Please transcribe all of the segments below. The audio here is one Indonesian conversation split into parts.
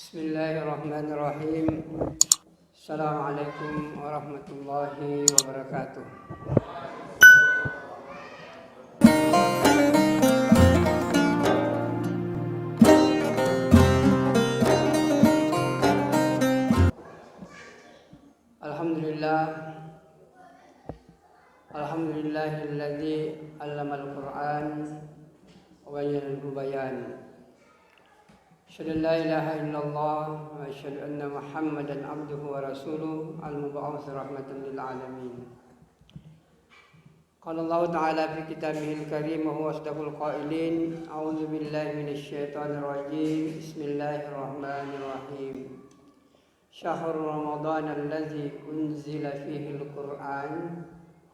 Bismillahirrahmanirrahim. Assalamualaikum warahmatullahi wabarakatuh. Alhamdulillahilladzi 'allamal Qur'an wa bayyana bayan. Asyhadu an la ilaha illallah wa asyhadu anna Muhammadan abduhu wa rasuluh al-mub'ats rahmatan lil alamin. Qala Allah ta'ala fi kitabihil karim wa huwa asdaqul qailin. A'udzu billahi minasy syaithanir rajim. Bismillahirrahmanirrahim. Syahrul Ramadan allazi unzila fihi al-Qur'an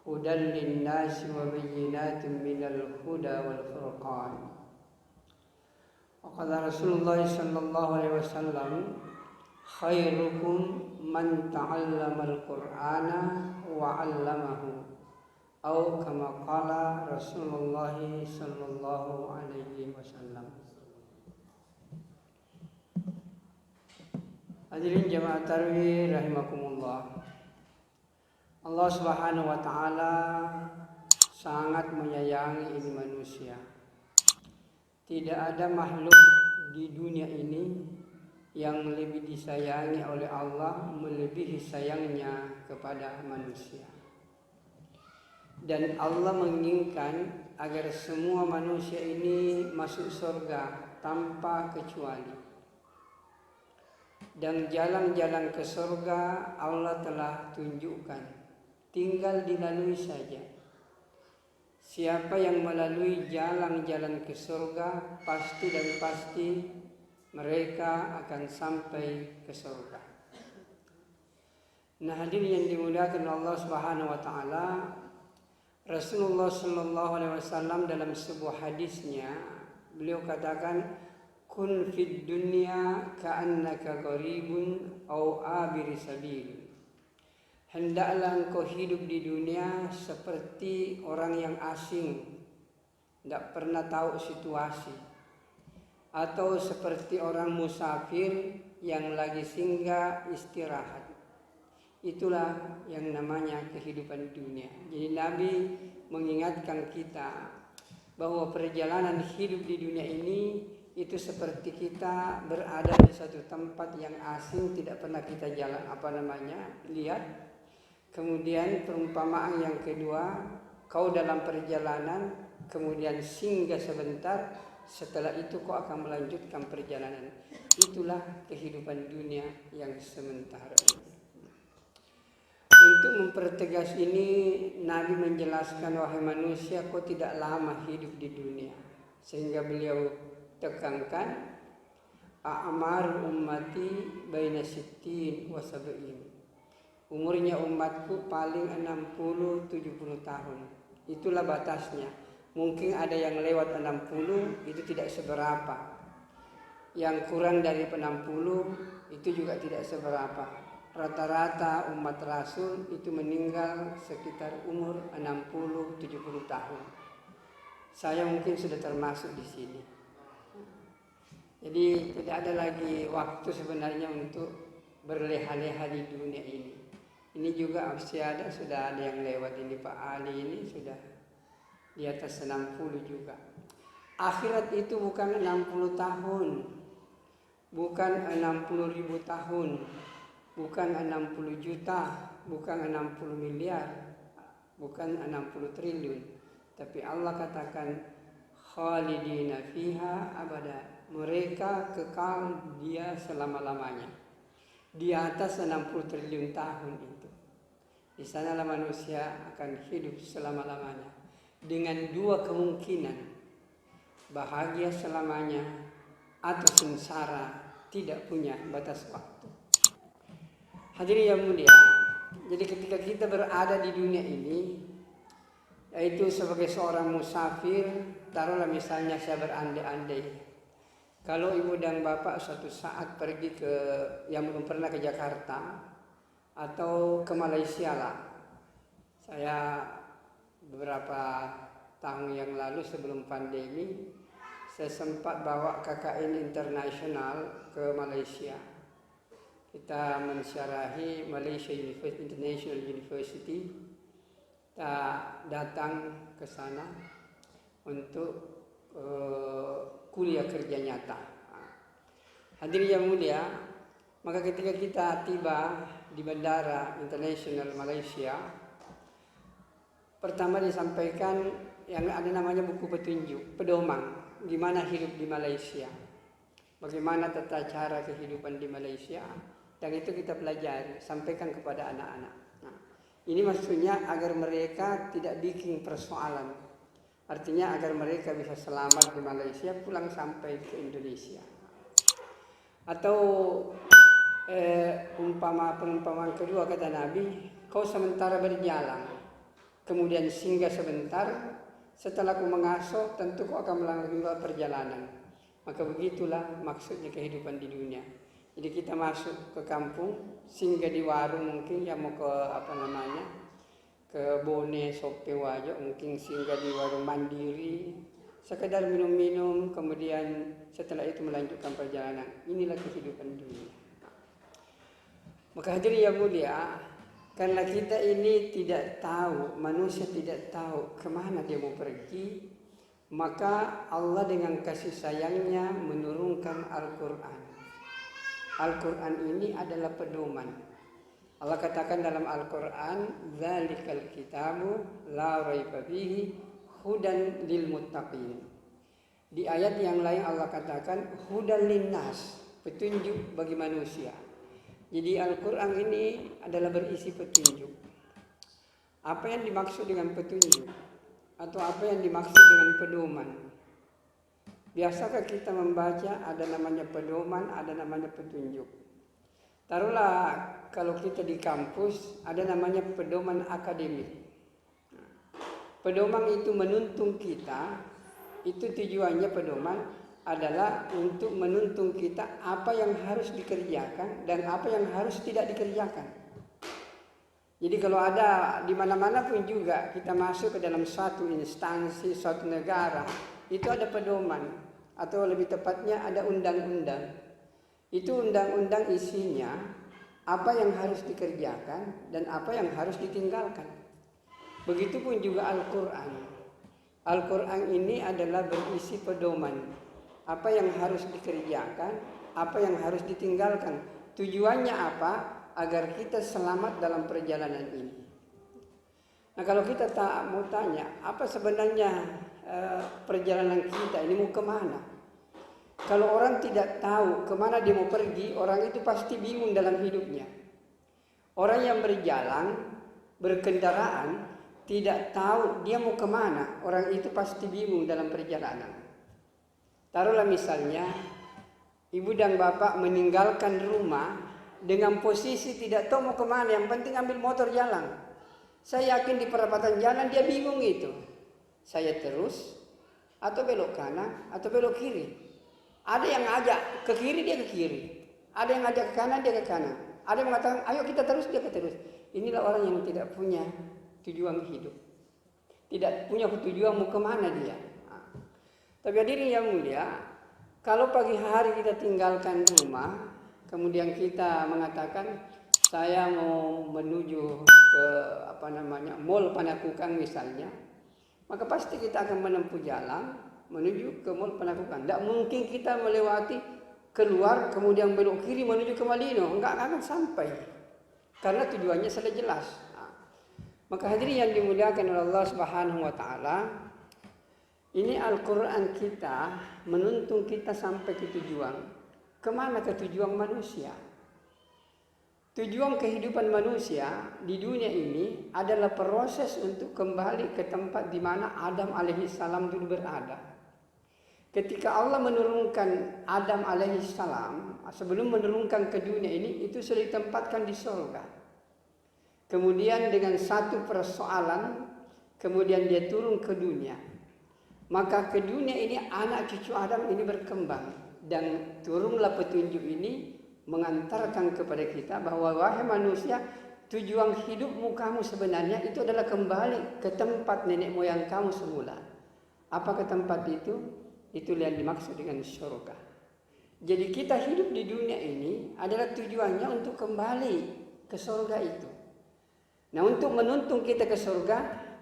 hudan lin-nasi wa bayyinatin minal huda wal furqan. Qala Rasulullah sallallahu alaihi wasallam, khairukum man ta'allama al-Qur'ana wa 'allamahu, atau kama qala Rasulullah sallallahu alaihi wasallam. Hadirin jamaah tarawih rahimakumullah. Allah Subhanahu wa taala sangat menyayangi ini manusia. Tidak ada makhluk di dunia ini yang lebih disayangi oleh Allah melebihi sayangnya kepada manusia. Dan Allah menginginkan agar semua manusia ini masuk surga tanpa kecuali. Dan jalan-jalan ke surga Allah telah tunjukkan, tinggal dilalui saja. Siapa yang melalui jalan-jalan ke surga, pasti dan pasti mereka akan sampai ke surga. Nah, hadirin yang dimuliakan Allah Subhanahu wa taala, Rasulullah sallallahu alaihi wasallam dalam sebuah hadisnya, beliau katakan, kun fid dunya ka'annaka gharibun aw abir sabil. Hendaklah engkau hidup di dunia seperti orang yang asing, tidak pernah tahu situasi, atau seperti orang musafir yang lagi singgah istirahat. Itulah yang namanya kehidupan dunia. Jadi Nabi mengingatkan kita bahwa perjalanan hidup di dunia ini itu seperti kita berada di satu tempat yang asing, tidak pernah kita lihat. Kemudian perumpamaan yang kedua, kau dalam perjalanan, kemudian singgah sebentar, setelah itu kau akan melanjutkan perjalanan. Itulah kehidupan dunia yang sementara ini. Untuk mempertegas ini, Nabi menjelaskan, wahai manusia, kau tidak lama hidup di dunia. Sehingga beliau tekankan, a'mar ummati baina sittin wa sab'in. Umurnya umatku paling 60-70 tahun. Itulah batasnya. Mungkin ada yang lewat 60, itu tidak seberapa. Yang kurang dari 60 itu juga tidak seberapa. Rata-rata umat Rasul itu meninggal sekitar umur 60-70 tahun. Saya mungkin sudah termasuk di sini. Jadi tidak ada lagi waktu sebenarnya untuk berleha-leha di dunia ini. Ini juga sudah ada yang lewat ini, Pak Ali ini sudah di atas 60 juga. Akhirat itu bukan 60 tahun, bukan 60.000 tahun, bukan 60 juta, bukan 60 miliar, bukan 60 triliun. Tapi Allah katakan khalidina fiha abada. Mereka kekal dia selama-lamanya. Di atas 60 triliun tahun itu. Di sanalah manusia akan hidup selama-lamanya. Dengan dua kemungkinan. Bahagia selamanya atau sengsara, tidak punya batas waktu. Hadirin yang mulia, jadi ketika kita berada di dunia ini, yaitu sebagai seorang musafir, taruhlah misalnya saya berandai-andai, kalau ibu dan bapak suatu saat pergi yang belum pernah ke Jakarta atau ke Malaysia lah. Saya beberapa tahun yang lalu sebelum pandemi, saya sempat bawa KKN internasional ke Malaysia. Kita mensyarahi Malaysia International University. Kita datang ke sana untuk kuliah kerja nyata. Hadirin yang mulia, maka ketika kita tiba di Bandara Internasional Malaysia, pertama disampaikan yang ada namanya buku petunjuk, pedoman, gimana hidup di Malaysia, bagaimana tata cara kehidupan di Malaysia, dan itu kita pelajari, sampaikan kepada anak-anak. Nah, ini maksudnya agar mereka tidak bikin persoalan, artinya agar mereka bisa selamat di Malaysia, pulang sampai ke Indonesia. Atau perumpamaan kedua kata Nabi, kau sementara berjalan, kemudian singgah sebentar, setelah ku mengasuh tentu kau akan melanjutkan perjalanan. Maka begitulah maksudnya kehidupan di dunia. Jadi kita masuk ke kampung, singgah di warung mungkin yang mau ke ke Bone, Sope, Wajo, mungkin singgah di warung Mandiri, sekedar minum-minum, kemudian setelah itu melanjutkan perjalanan. Inilah kehidupan dunia. Maka hadirin yang mulia, karena kita ini tidak tahu, manusia tidak tahu kemana dia mau pergi, maka Allah dengan kasih sayangnya menurunkan Al-Quran. Al-Quran ini adalah pedoman. Allah katakan dalam Al-Quran, "Dzalikal kitabu la raiba fihi hudan lil muttaqin." Di ayat yang lain Allah katakan hudan linnas, petunjuk bagi manusia. Jadi Al-Quran ini adalah berisi petunjuk. Apa yang dimaksud dengan petunjuk? Atau apa yang dimaksud dengan pedoman? Biasakah kita membaca ada namanya pedoman, ada namanya petunjuk? Taruhlah kalau kita di kampus ada namanya pedoman akademik. Pedoman itu menuntun kita, itu tujuannya pedoman adalah untuk menuntun kita apa yang harus dikerjakan dan apa yang harus tidak dikerjakan. Jadi kalau ada di mana-mana pun juga kita masuk ke dalam suatu instansi, suatu negara, itu ada pedoman atau lebih tepatnya ada undang-undang. Itu undang-undang isinya apa yang harus dikerjakan dan apa yang harus ditinggalkan. Begitupun juga Al-Quran. Al-Quran ini adalah berisi pedoman. Apa yang harus dikerjakan, apa yang harus ditinggalkan. Tujuannya apa? Agar kita selamat dalam perjalanan ini. Nah kalau kita tak mau tanya, apa sebenarnya perjalanan kita ini mau kemana? Kalau orang tidak tahu kemana dia mau pergi, orang itu pasti bingung dalam hidupnya. Orang yang berjalan, berkendaraan, tidak tahu dia mau kemana, orang itu pasti bingung dalam perjalanan. Taruhlah misalnya, ibu dan bapak meninggalkan rumah dengan posisi tidak tahu mau kemana, yang penting ambil motor jalan. Saya yakin di perapatan jalan dia bingung itu. Saya terus, atau belok kanan, atau belok kiri. Ada yang ngajak ke kiri, dia ke kiri. Ada yang ngajak ke kanan, dia ke kanan. Ada yang mengatakan, ayo kita terus, dia ke terus. Inilah orang yang tidak punya tujuan hidup. Tidak punya tujuan mau kemana dia. Tapi hadirin yang mulia, kalau pagi hari kita tinggalkan rumah, kemudian kita mengatakan, saya mau menuju ke Mall Panakukang misalnya, maka pasti kita akan menempuh jalan menuju ke Mall Panakukang. Tidak mungkin kita melewati keluar kemudian belok kiri menuju ke Malino, enggak akan sampai karena tujuannya sudah jelas. Maka hadirin yang dimuliakan oleh Allah Subhanahu wa taala, ini Al-Qur'an kita menuntun kita sampai ke tujuan. Kemana ke tujuan manusia? Tujuan kehidupan manusia di dunia ini adalah proses untuk kembali ke tempat di mana Adam alaihissalam dulu berada. Ketika Allah menurunkan Adam alaihissalam, sebelum menurunkan ke dunia ini, itu sudah ditempatkan di surga. Kemudian dengan satu persoalan, kemudian dia turun ke dunia. Maka ke dunia ini anak cucu Adam ini berkembang. Dan turunlah petunjuk ini mengantarkan kepada kita bahwa wahai manusia, tujuan hidupmu kamu sebenarnya itu adalah kembali ke tempat nenek moyang kamu semula. Apa ke tempat itu? Itulah yang dimaksud dengan surga. Jadi kita hidup di dunia ini adalah tujuannya untuk kembali ke surga itu. Nah, untuk menuntun kita ke surga,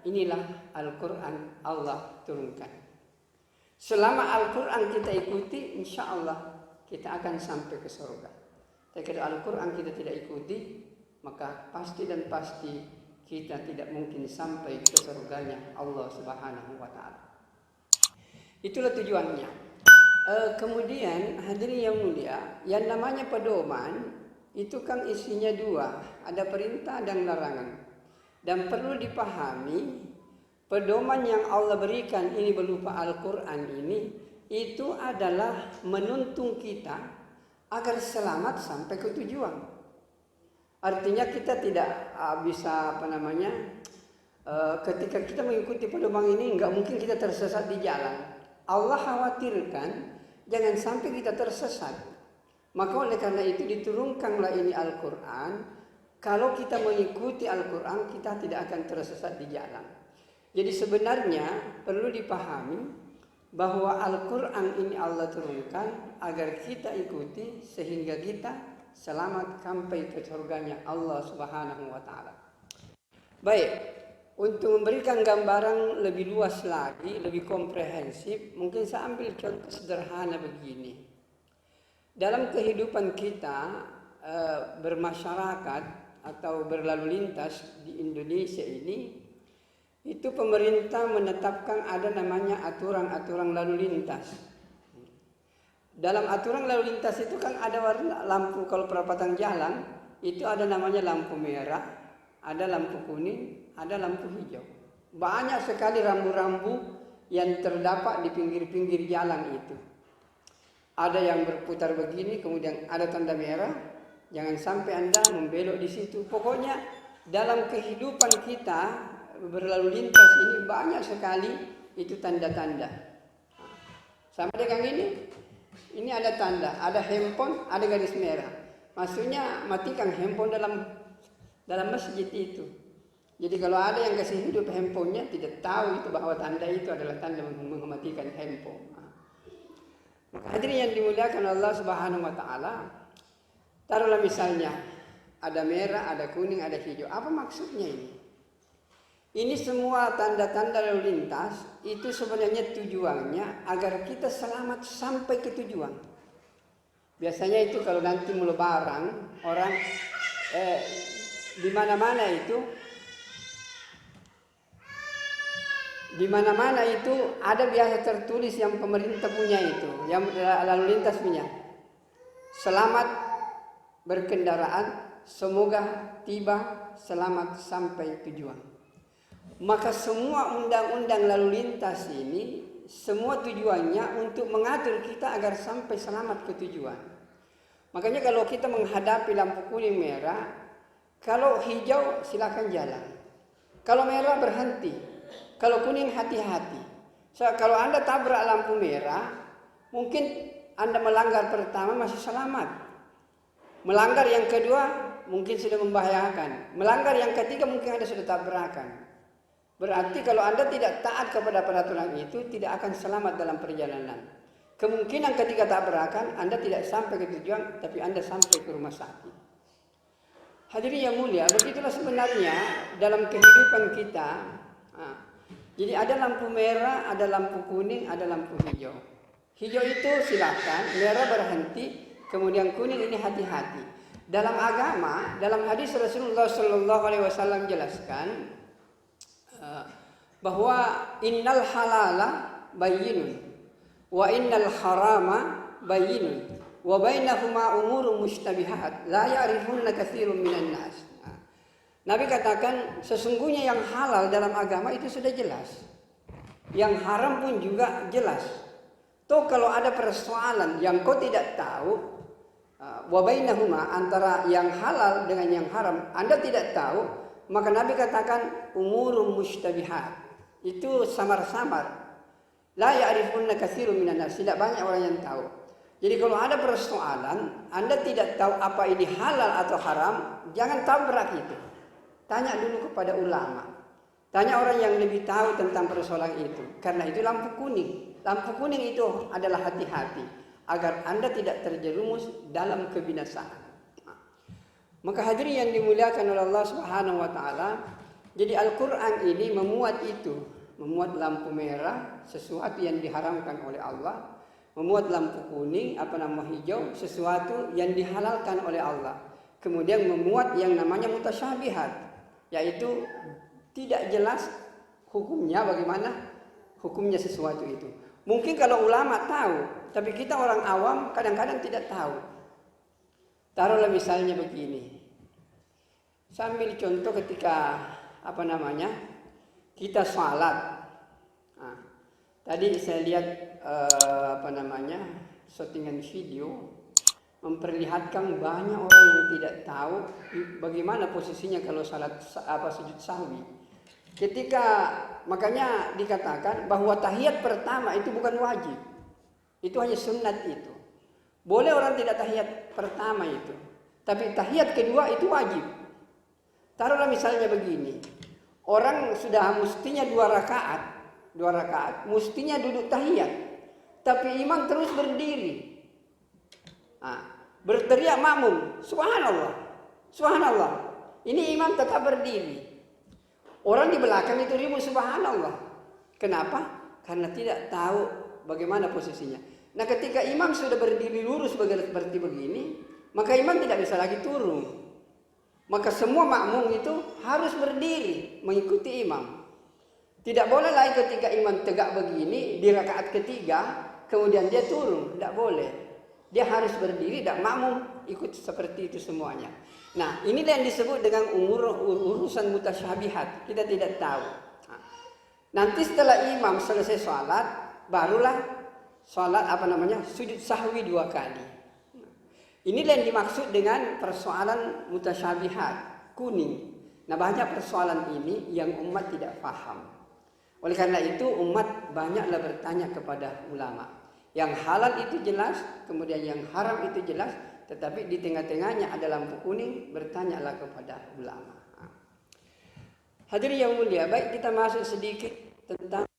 inilah Al-Quran Allah turunkan. Selama Al-Quran kita ikuti, insya Allah kita akan sampai ke surga. Tapi kalau Al-Quran kita tidak ikuti, maka pasti dan pasti kita tidak mungkin sampai ke surganya Allah Subhanahu wa Ta'ala. Itulah tujuannya. Kemudian hadirin yang mulia, yang namanya pedoman itu kan isinya dua, ada perintah dan larangan. Dan perlu dipahami, pedoman yang Allah berikan ini berupa Al-Quran ini, itu adalah menuntun kita agar selamat sampai ke tujuan. Artinya kita tidak bisa ketika kita mengikuti pedoman ini, nggak mungkin kita tersesat di jalan. Allah khawatirkan jangan sampai kita tersesat. Maka oleh karena itu diturunkanlah ini Al-Quran. Kalau kita mengikuti Al-Quran, kita tidak akan tersesat di jalan. Jadi sebenarnya perlu dipahami bahwa Al-Quran ini Allah turunkan agar kita ikuti sehingga kita selamat sampai ke surganya Allah Subhanahu wa Ta'ala. Baik. Untuk memberikan gambaran lebih luas lagi, lebih komprehensif, mungkin saya ambil contoh sederhana begini. Dalam kehidupan kita bermasyarakat atau berlalu lintas di Indonesia ini, itu pemerintah menetapkan ada namanya aturan-aturan lalu lintas. Dalam aturan lalu lintas itu kan ada warna lampu, kalau perapatan jalan itu ada namanya lampu merah, ada lampu kuning, ada lampu hijau. Banyak sekali rambu-rambu yang terdapat di pinggir-pinggir jalan itu. Ada yang berputar begini, kemudian ada tanda merah. Jangan sampai Anda membelok di situ. Pokoknya dalam kehidupan kita berlalu lintas ini banyak sekali itu tanda-tanda. Sama dengan ini ada tanda, ada handphone, ada garis merah. Maksudnya matikan handphone dalam masjid itu. Jadi kalau ada yang kasih hidup handphonenya tidak tahu itu bahwa tanda itu adalah tanda mematikan handphone. Hadirin yang dimuliakan Allah Subhanahu wa Ta'ala, taruhlah misalnya ada merah, ada kuning, ada hijau. Apa maksudnya ini? Ini semua tanda-tanda lalu lintas itu sebenarnya tujuannya agar kita selamat sampai ke tujuan. Biasanya itu kalau nanti mau lebaran, orang di mana-mana itu ada biasa tertulis yang pemerintah punya itu, yang lalu lintas punya. Selamat berkendaraan, semoga tiba selamat sampai tujuan. Maka semua undang-undang lalu lintas ini semua tujuannya untuk mengatur kita agar sampai selamat ke tujuan. Makanya kalau kita menghadapi lampu kuning merah, kalau hijau silakan jalan. Kalau merah berhenti. Kalau kuning hati-hati. Kalau Anda tabrak lampu merah, mungkin Anda melanggar pertama masih selamat. Melanggar yang kedua mungkin sudah membahayakan. Melanggar yang ketiga mungkin Anda sudah tabrakan. Berarti kalau Anda tidak taat kepada peraturan itu, tidak akan selamat dalam perjalanan. Kemungkinan ketika tabrakan Anda tidak sampai ke tujuan, tapi Anda sampai ke rumah sakit. Hadirin yang mulia, begitulah sebenarnya dalam kehidupan kita. Jadi ada lampu merah, ada lampu kuning, ada lampu hijau. Hijau itu silakan, merah berhenti, kemudian kuning ini hati-hati. Dalam agama, dalam hadis Rasulullah SAW jelaskan bahwa innal halala bayyinun wa innal harama bayyinun wa bainahuma umurun mushtabihat la ya'rifunna katsirun minan nas. Nabi katakan sesungguhnya yang halal dalam agama itu sudah jelas. Yang haram pun juga jelas. Toh kalau ada persoalan yang kau tidak tahu, wa bainahuma antara yang halal dengan yang haram, Anda tidak tahu, maka Nabi katakan umurun mushtabihat. Itu samar-samar. La ya'rifunna katsirun minan nas. Tidak banyak orang yang tahu. Jadi kalau ada persoalan, Anda tidak tahu apa ini halal atau haram, jangan tabrak itu. Tanya dulu kepada ulama. Tanya orang yang lebih tahu tentang persoalan itu. Karena itu lampu kuning. lampu kuning itu adalah hati-hati agar Anda tidak terjerumus dalam kebinasaan. Maka hadirin yang dimuliakan oleh Allah Subhanahu wa taala, jadi Al-Qur'an ini memuat itu, memuat lampu merah, sesuatu yang diharamkan oleh Allah, memuat lampu kuning, hijau, sesuatu yang dihalalkan oleh Allah. Kemudian memuat yang namanya mutasyabihat, yaitu tidak jelas hukumnya, bagaimana hukumnya sesuatu itu. Mungkin kalau ulama tahu, tapi kita orang awam kadang-kadang tidak tahu. Taruhlah misalnya begini. Saya ambil contoh ketika kita sholat. Nah, tadi saya lihat shootingan video memperlihatkan banyak orang yang tidak tahu bagaimana posisinya kalau salat sujud sahwi. Makanya dikatakan bahwa tahiyat pertama itu bukan wajib. Itu hanya sunnat itu. Boleh orang tidak tahiyat pertama itu, tapi tahiyat kedua itu wajib. Taruhlah misalnya begini. Orang sudah mestinya 2 rakaat, mestinya duduk tahiyat. Tapi imam terus berdiri. Berteriak makmum, subhanallah, subhanallah. Ini imam tetap berdiri. Orang di belakang itu ribut subhanallah. Kenapa? Karena tidak tahu bagaimana posisinya. Nah, ketika imam sudah berdiri lurus seperti begini, maka imam tidak bisa lagi turun. Maka semua makmum itu harus berdiri mengikuti imam. Tidak boleh lagi ketika imam tegak begini di rakaat ketiga, kemudian dia turun. Tidak boleh. Dia harus berdiri dan makmum ikut seperti itu semuanya. Nah, inilah yang disebut dengan urusan mutasyabihat. Kita tidak tahu. Nanti setelah imam selesai sholat, barulah sholat sujud sahwi 2 kali. Inilah yang dimaksud dengan persoalan mutasyabihat, kuning. Nah, banyak persoalan ini yang umat tidak paham. Oleh karena itu umat banyaklah bertanya kepada ulama. Yang halal itu jelas, kemudian yang haram itu jelas, tetapi di tengah-tengahnya ada lampu kuning, bertanyalah kepada ulama. Hadirin yang mulia, baik kita masuk sedikit tentang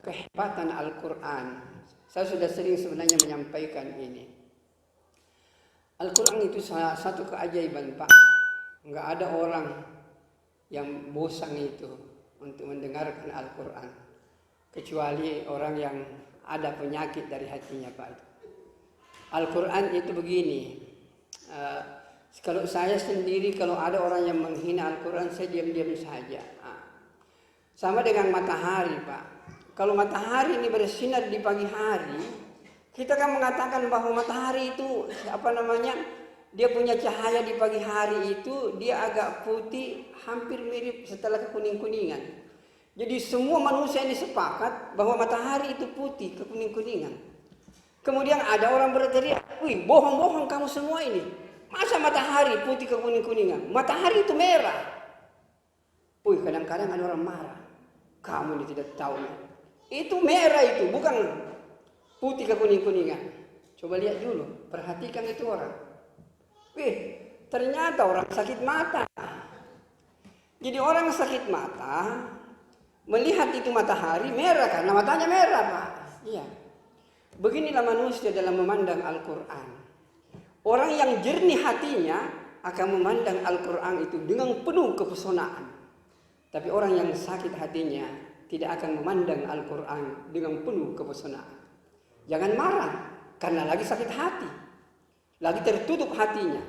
kehebatan Al-Quran. Saya sudah sering sebenarnya menyampaikan ini. Al-Quran itu salah satu keajaiban, Pak. Enggak ada orang yang bosan itu untuk mendengarkan Al-Quran, kecuali orang yang ada penyakit dari hatinya, Pak. Al-Quran itu begini. Kalau saya sendiri, kalau ada orang yang menghina Al-Quran, saya diam-diam saja. Sama dengan matahari, Pak. Kalau matahari ini bersinar di pagi hari, kita kan mengatakan bahwa matahari itu dia punya cahaya di pagi hari itu dia agak putih, hampir mirip setelah kekuning-kuningan. Jadi semua manusia ini sepakat bahwa matahari itu putih, kekuning-kuningan. Kemudian ada orang berteriak, "Wih, bohong-bohong kamu semua ini. Masa matahari putih kekuning-kuningan? Matahari itu merah." Wih, kadang-kadang ada orang marah. Kamu ini tidak tahu. Itu merah itu, bukan putih kekuning-kuningan. Coba lihat dulu, perhatikan itu orang. Wih, ternyata orang sakit mata. Jadi orang sakit mata melihat itu matahari merah karena matanya merah, Pak. Iya. Beginilah manusia dalam memandang Al-Quran. Orang yang jernih hatinya akan memandang Al-Quran itu dengan penuh kepesonaan. Tapi orang yang sakit hatinya tidak akan memandang Al-Quran dengan penuh kepesonaan. Jangan marah karena lagi sakit hati, lagi tertutup hatinya.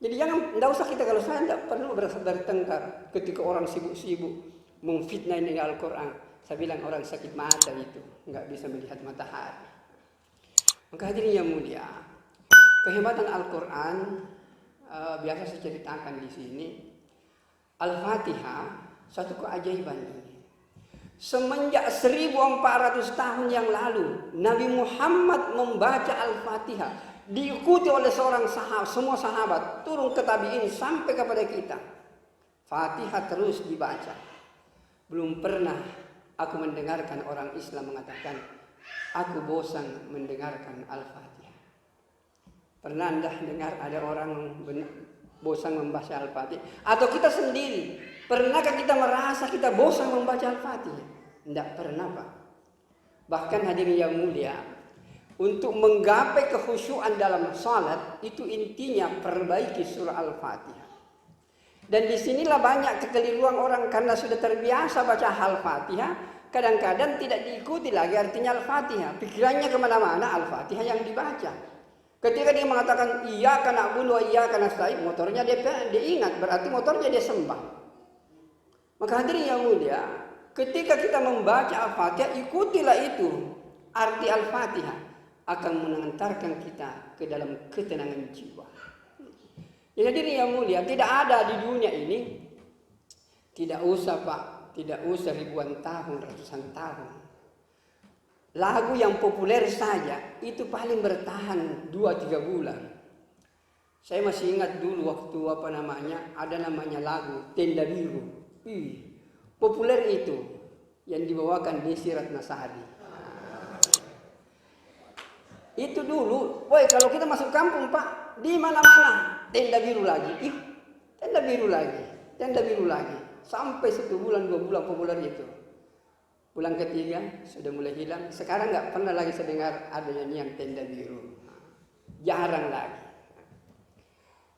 Jadi tidak usah kita, kalau saya tidak perlu bertengkar ketika orang sibuk-sibuk memfitnah ini Al-Quran. Saya bilang orang sakit mata itu nggak bisa melihat matahari. Maka hadirin yang mulia, kehebatan Al-Quran biasa saya ceritakan di sini. Al-Fatihah satu keajaiban ini. Semenjak 1400 tahun yang lalu, Nabi Muhammad membaca Al-Fatihah, diikuti oleh semua sahabat, turun ke tabi'in sampai kepada kita. Fatihah terus dibaca. Belum pernah aku mendengarkan orang Islam mengatakan, aku bosan mendengarkan Al-Fatihah. Pernah Anda dengar ada orang bosan membaca Al-Fatihah? Atau kita sendiri, pernahkah kita merasa kita bosan membaca Al-Fatihah? Tidak pernah, Pak. Bahkan hadirin yang mulia, untuk menggapai kekhusyuan dalam salat itu intinya perbaiki surah Al-Fatihah. Dan disinilah banyak kekeliruan orang karena sudah terbiasa baca Al-Fatihah, kadang-kadang tidak diikuti lagi artinya Al-Fatihah. Pikirannya kemana-mana Al-Fatihah yang dibaca. Ketika dia mengatakan iyyaka na'budu wa iyyaka nasta'in, motornya dia ingat, berarti motornya dia sembah. Maka hadirin yang mulia, ketika kita membaca Al-Fatihah, ikutilah itu arti Al-Fatihah akan mengantarkan kita ke dalam ketenangan jiwa. Jadi hadirin yang mulia, tidak ada di dunia ini, tidak usah Pak, tidak usah ribuan tahun, ratusan tahun. Lagu yang populer saja itu paling bertahan 2-3 bulan. Saya masih ingat dulu waktu ada namanya lagu Tenda Biru. Populer itu yang dibawakan Desi Ratnasari. Itu dulu, kalau kita masuk kampung Pak, di mana-mana tenda biru lagi. Tenda biru lagi, tenda biru lagi. Sampai 1 bulan, 2 bulan populer itu. Bulan ketiga sudah mulai hilang. Sekarang nggak pernah lagi saya dengar ada nyanyian tenda biru. Jarang lagi.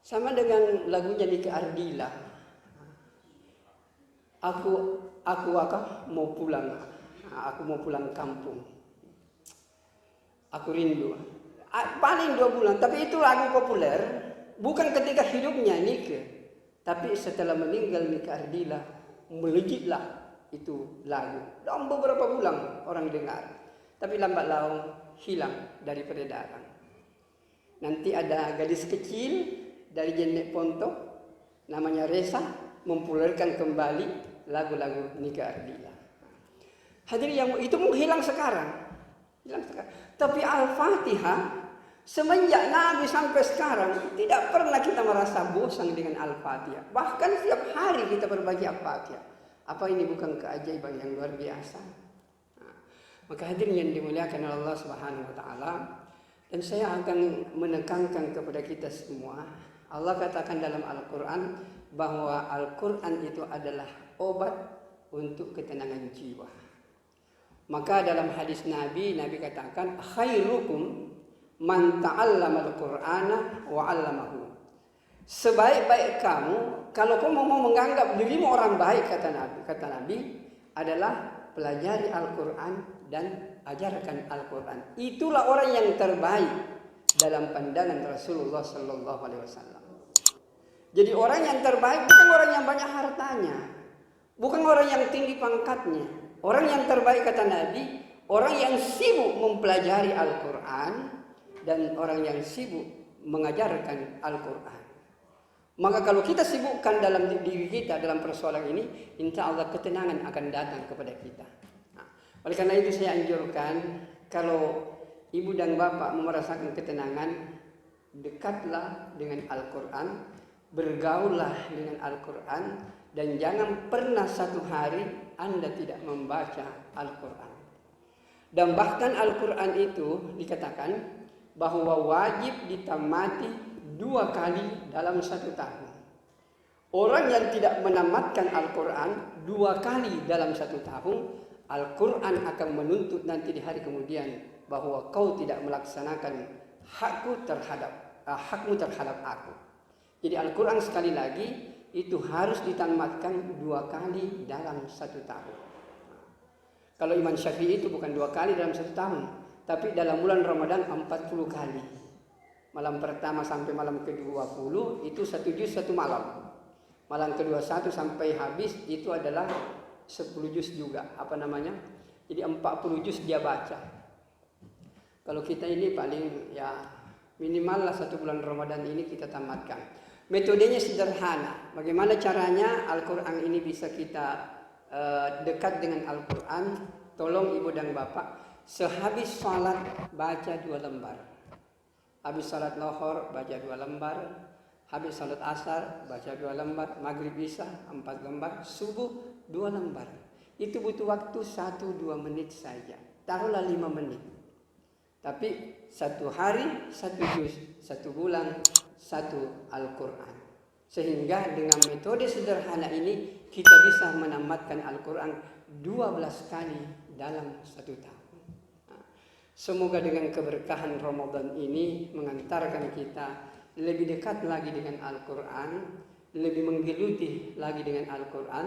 Sama dengan lagunya Nika Ardila. Aku mau pulang. Aku mau pulang kampung. Aku rindu. Paling 2 bulan. Tapi itu lagu populer. Bukan ketika hidupnya Nika. Tapi setelah meninggal Nika Ardila, melejitlah itu lagu. Dalam beberapa bulan orang dengar. Tapi lambat laun hilang dari peredaran. Nanti ada gadis kecil dari Jenek Pontok, namanya Resa, mempopulerkan kembali lagu-lagu Nika Ardila. Hadirin yang itu hilang sekarang. Tapi Al-Fatihah semenjak Nabi sampai sekarang tidak pernah kita merasa bosan dengan Al-Fatihah. Bahkan setiap hari kita berbagi Al-Fatihah. Apa ini bukan keajaiban yang luar biasa? Maka hadirin yang dimuliakan oleh Allah Subhanahu wa taala, dan saya akan menekankan kepada kita semua, Allah katakan dalam Al-Qur'an bahwa Al-Qur'an itu adalah obat untuk ketenangan jiwa. Maka dalam hadis Nabi katakan khairukum man ta'allama al-Qur'ana wa 'allamahu. Sebaik-baik kamu, kalau kamu mau menganggap dirimu orang baik, kata Nabi adalah pelajari Al-Quran dan ajarkan Al-Quran. Itulah orang yang terbaik dalam pandangan Rasulullah Sallallahu Alaihi Wasallam. Jadi orang yang terbaik bukan orang yang banyak hartanya, bukan orang yang tinggi pangkatnya. Orang yang terbaik kata Nabi, orang yang sibuk mempelajari Al-Quran dan orang yang sibuk mengajarkan Al-Quran. Maka kalau kita sibukkan dalam diri kita dalam persoalan ini, insya Allah ketenangan akan datang kepada kita. Oleh karena itu saya anjurkan, kalau ibu dan bapak merasakan ketenangan, dekatlah dengan Al-Quran, bergaullah dengan Al-Quran, dan jangan pernah satu hari Anda tidak membaca Al-Quran. Dan bahkan Al-Quran itu dikatakan bahwa wajib ditamati 2 kali dalam 1 tahun. Orang yang tidak menamatkan Al-Quran 2 kali dalam 1 tahun, Al-Quran akan menuntut nanti di hari kemudian bahwa kau tidak melaksanakan hakmu terhadap aku. Jadi Al-Quran sekali lagi itu harus ditamatkan 2 kali dalam 1 tahun. Kalau Imam Syafi'i itu bukan 2 kali dalam 1 tahun, tapi dalam bulan Ramadan 40 kali. Malam pertama sampai malam ke-20 itu 1 juz 1 malam. Malam ke-21 sampai habis itu adalah 10 juz juga. Jadi 40 juz dia baca. Kalau kita ini paling minimal lah 1 bulan Ramadan ini kita tamatkan. Metodenya sederhana. Bagaimana caranya Al-Quran ini bisa kita dekat dengan Al-Quran? Tolong ibu dan bapak, sehabis sholat baca 2 lembar. Habis salat lohor baca 2 lembar, habis salat asar baca 2 lembar, maghrib isya 4 lembar, subuh 2 lembar. Itu butuh waktu 1-2 menit saja. Taruhlah 5 menit. Tapi 1 hari 1 juz, 1 bulan 1 Al-Quran. Sehingga dengan metode sederhana ini kita bisa menamatkan Al-Quran 12 kali dalam 1 tahun. Semoga dengan keberkahan Ramadan ini mengantarkan kita lebih dekat lagi dengan Al-Quran, lebih menggeluti lagi dengan Al-Quran,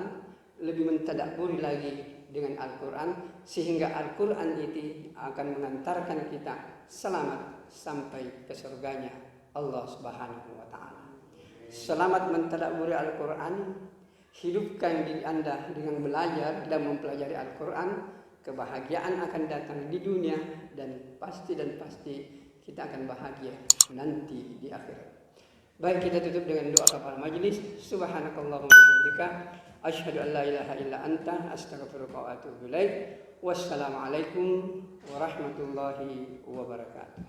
lebih mentadabburi lagi dengan Al-Quran, sehingga Al-Quran itu akan mengantarkan kita selamat sampai ke surganya Allah Subhanahu wa Ta'ala. Selamat mentadabburi Al-Quran, hidupkan diri Anda dengan belajar dan mempelajari Al-Quran. Kebahagiaan akan datang di dunia dan pasti kita akan bahagia nanti di akhirat. Baik, kita tutup dengan doa kafaratul majelis. Subhanakallahumma wa bihamdika asyhadu an la ilaha illa anta astaghfiruka wa atubu ilaik. Wassalamualaikum warahmatullahi wabarakatuh.